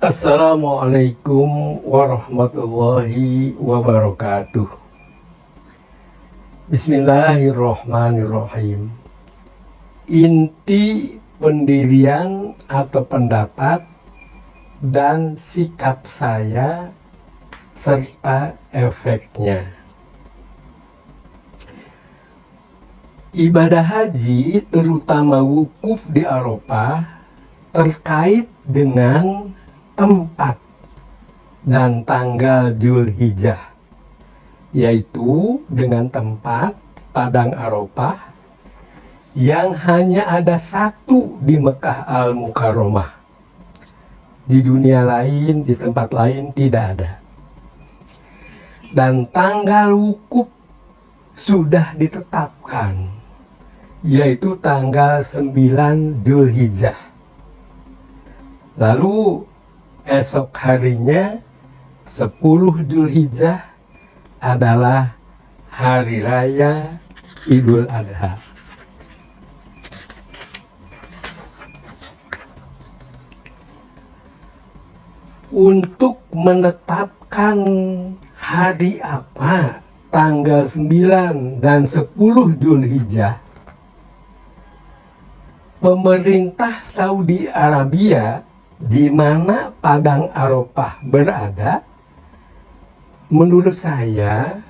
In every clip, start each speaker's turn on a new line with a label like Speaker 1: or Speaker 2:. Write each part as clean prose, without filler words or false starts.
Speaker 1: Assalamualaikum warahmatullahi wabarakatuh. Bismillahirrohmanirrohim. Inti pendirian atau pendapat dan sikap saya serta efeknya. Ibadah haji, terutama wukuf di Arafah, terkait dengan tempat dan tanggal Dzulhijjah, yaitu dengan tempat Padang Arafah yang hanya ada satu di Mekah Al-Mukarramah. Di dunia lain, di tempat lain tidak ada. Dan tanggal wukuf sudah ditetapkan, yaitu tanggal 9 Dzulhijjah. Lalu esok harinya 10 Dzulhijjah adalah hari raya Idul Adha. Untuk menetapkan hari apa tanggal 9 dan 10 Dzulhijjah, pemerintah Saudi Arabia di mana Padang Arafah berada, menurut saya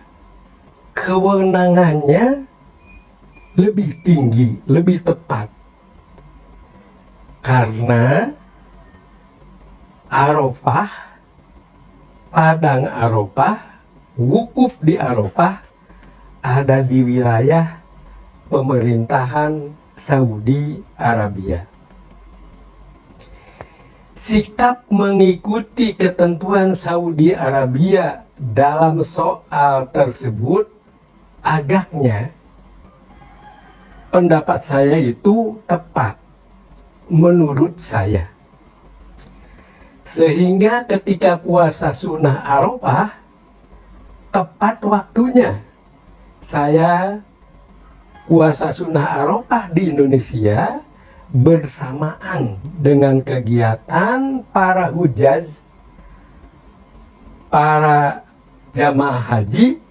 Speaker 1: kewenangannya lebih tinggi, lebih tepat. Karena Arafah, Padang Arafah, wukuf di Arafah ada di wilayah pemerintahan Saudi Arabia. Sikap mengikuti ketentuan Saudi Arabia dalam soal tersebut, agaknya pendapat saya itu tepat menurut saya. Sehingga ketika puasa sunnah Arafah, tepat waktunya saya puasa sunnah Arafah di Indonesia bersamaan dengan kegiatan para hujjaj, para jamaah haji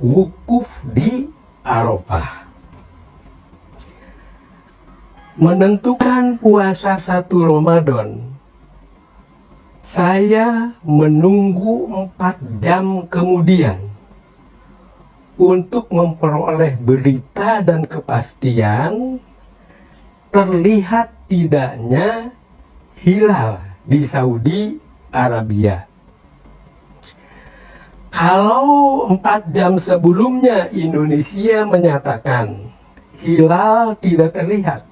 Speaker 1: wukuf di Arafah. Menentukan puasa 1 Ramadan, saya menunggu 4 jam kemudian untuk memperoleh berita dan kepastian terlihat tidaknya hilal di Saudi Arabia. Kalau 4 jam sebelumnya Indonesia menyatakan hilal tidak terlihat,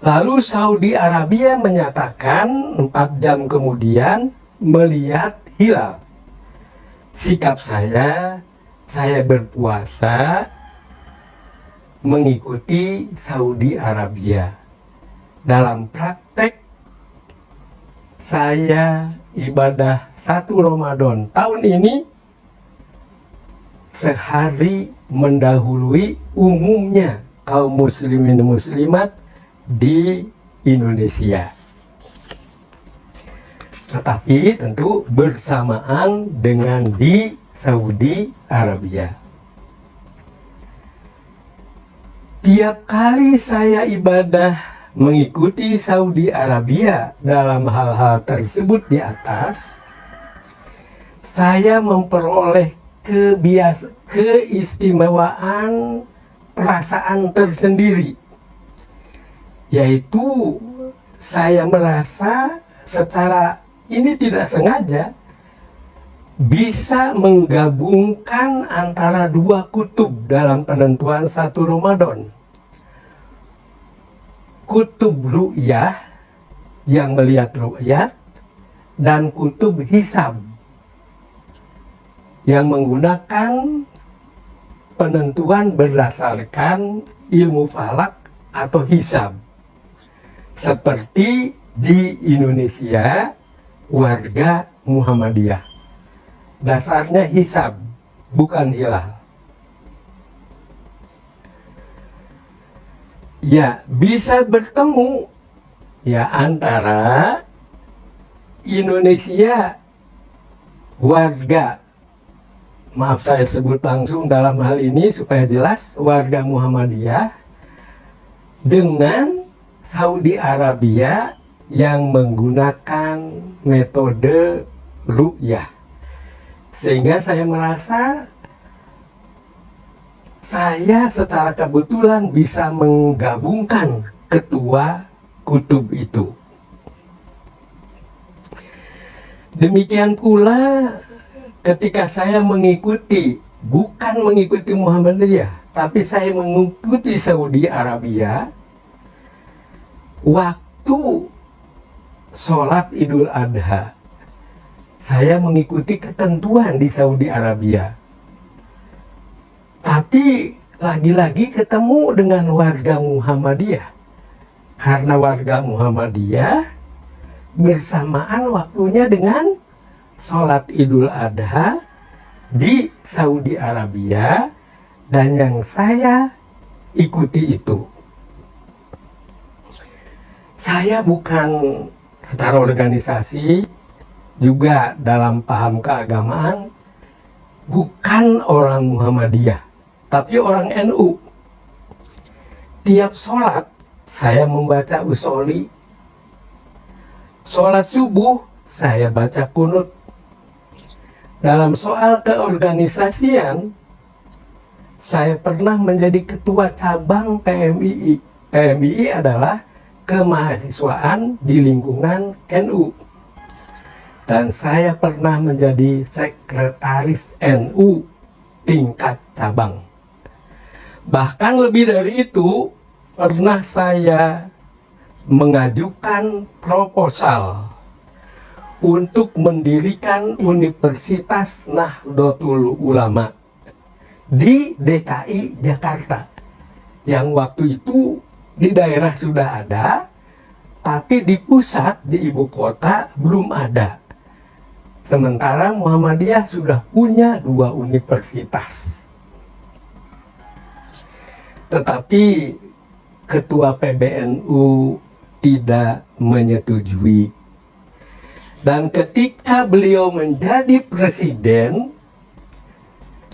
Speaker 1: lalu Saudi Arabia menyatakan 4 jam kemudian melihat hilal, sikap saya berpuasa mengikuti Saudi Arabia. Dalam praktek saya ibadah 1 Ramadan tahun ini sehari mendahului umumnya kaum muslimin muslimat di Indonesia. Tetapi tentu bersamaan dengan di Saudi Arabia. Tiap kali saya ibadah mengikuti Saudi Arabia dalam hal-hal tersebut di atas, saya memperoleh keistimewaan perasaan tersendiri, yaitu saya merasa secara ini tidak sengaja bisa menggabungkan antara 2 kutub dalam penentuan 1 Ramadan. Kutub ru'yah yang melihat ru'yat dan kutub hisab yang menggunakan penentuan berdasarkan ilmu falak atau hisab. Seperti di Indonesia warga Muhammadiyah. Dasarnya hisab, bukan hilal. Ya, bisa bertemu Ya, antara Indonesia warga, maaf saya sebut langsung dalam hal ini supaya jelas, warga Muhammadiyah dengan Saudi Arabia yang menggunakan metode ru'yah. Sehingga saya merasa saya secara kebetulan bisa menggabungkan kedua kutub itu. Demikian pula ketika saya mengikuti, bukan mengikuti Muhammadiyah, tapi saya mengikuti Saudi Arabia, waktu sholat Idul Adha, saya mengikuti ketentuan di Saudi Arabia. Tapi lagi-lagi ketemu dengan warga Muhammadiyah. Karena warga Muhammadiyah bersamaan waktunya dengan sholat Idul Adha di Saudi Arabia, dan yang saya ikuti itu. Saya bukan secara organisasi, juga dalam paham keagamaan, bukan orang Muhammadiyah, tapi orang NU. Tiap sholat saya membaca usholi. Sholat subuh saya baca kunut. Dalam soal keorganisasian, saya pernah menjadi ketua cabang PMII. PMII adalah kemahasiswaan di lingkungan NU. Dan saya pernah menjadi sekretaris NU tingkat cabang. Bahkan lebih dari itu, pernah saya mengajukan proposal untuk mendirikan Universitas Nahdlatul Ulama di DKI Jakarta, yang waktu itu di daerah sudah ada, tapi di pusat, di ibu kota belum ada. Sementara Muhammadiyah sudah punya 2 universitas. Tetapi ketua PBNU tidak menyetujui. Dan ketika beliau menjadi presiden,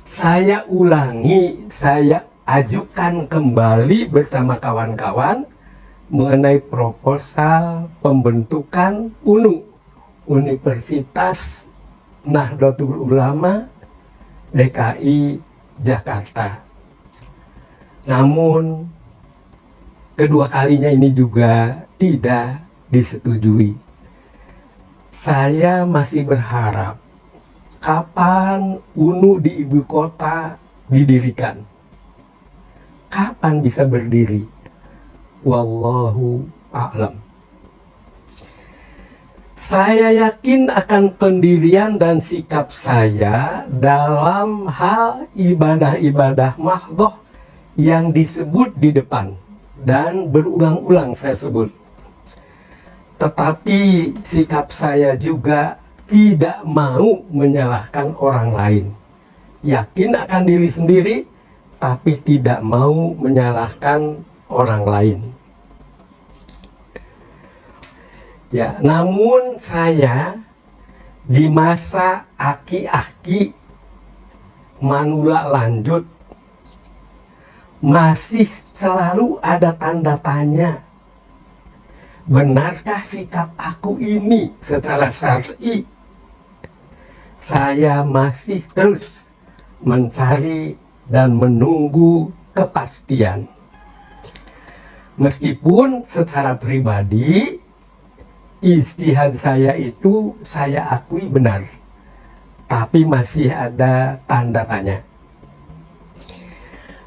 Speaker 1: saya ulangi, saya ajukan kembali bersama kawan-kawan mengenai proposal pembentukan UNU, Universitas Nahdlatul Ulama DKI Jakarta. Namun kedua kalinya ini juga tidak disetujui. Saya masih berharap kapan UNU di ibu kota didirikan, kapan bisa berdiri. Wallahu a'lam. Saya yakin akan pendirian dan sikap saya dalam hal ibadah-ibadah mahdhah yang disebut di depan dan berulang-ulang saya sebut. Tetapi sikap saya juga tidak mau menyalahkan orang lain. Yakin akan diri sendiri, tapi tidak mau menyalahkan orang lain. Ya, namun saya di masa aki-aki manula lanjut masih selalu ada tanda tanya. Benarkah sikap aku ini secara syar'i? Saya masih terus mencari dan menunggu kepastian. Meskipun secara pribadi ijtihad saya itu saya akui benar, tapi masih ada tanda tanya.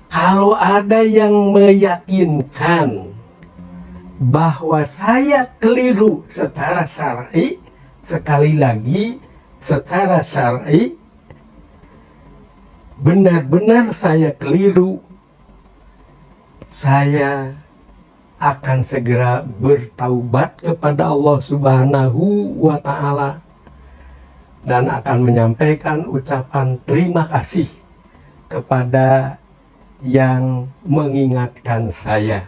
Speaker 1: Kalau ada yang meyakinkan bahwa saya keliru secara syar'i, sekali lagi secara syar'i, benar-benar saya keliru, saya akan segera bertaubat kepada Allah Subhanahu wa Ta'ala dan akan menyampaikan ucapan terima kasih kepada yang mengingatkan saya.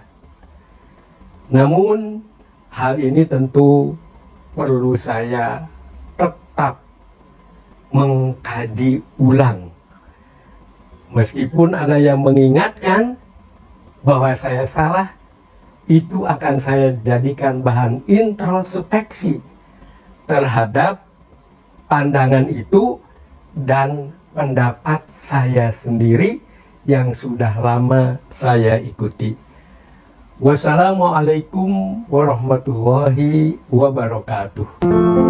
Speaker 1: Namun Hal ini tentu perlu saya tetap mengkaji ulang. Meskipun ada yang mengingatkan bahwa saya salah, itu akan saya jadikan bahan introspeksi terhadap pandangan itu dan pendapat saya sendiri yang sudah lama saya ikuti. Wassalamualaikum warahmatullahi wabarakatuh.